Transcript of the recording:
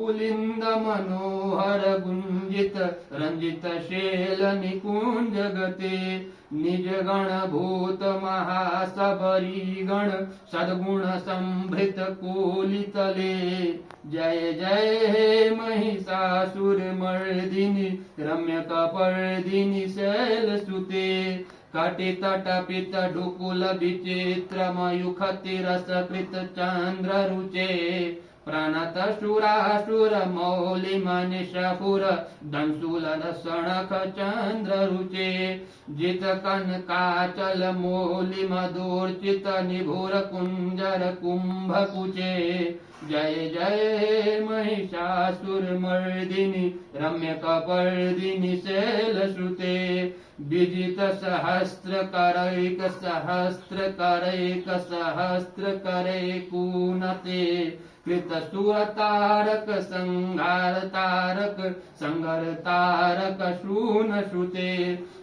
पुलिंद मनोहर Gunjit Ranjit shell निकुंज गते निज गण भूत महासबरी गण सद्गुण संभृत कोलितले जय जय हे महिषासुर मर्दिनी रम्य कपर्दिनी शैलसुते कटित टपित ढुकुल विचित्र मयूखति रसकृत चंद्र रुचे प्रणत शुरासुर मौलि मनिषपुर दंशूलन सणख चंद्र रुचे जित कनकाचल मौलि मधुर्चित निभुर कुंजर कुंभ कुचे जय जय महिषासुर मर्दिनी रम्य कपर्दिनी शैलसुते विजित सहस्त्र करैक सहस्त्र करैक सहस्त्र करैकूनते कृत सुर तारक संहार तारक संगर तारक शून श्रुते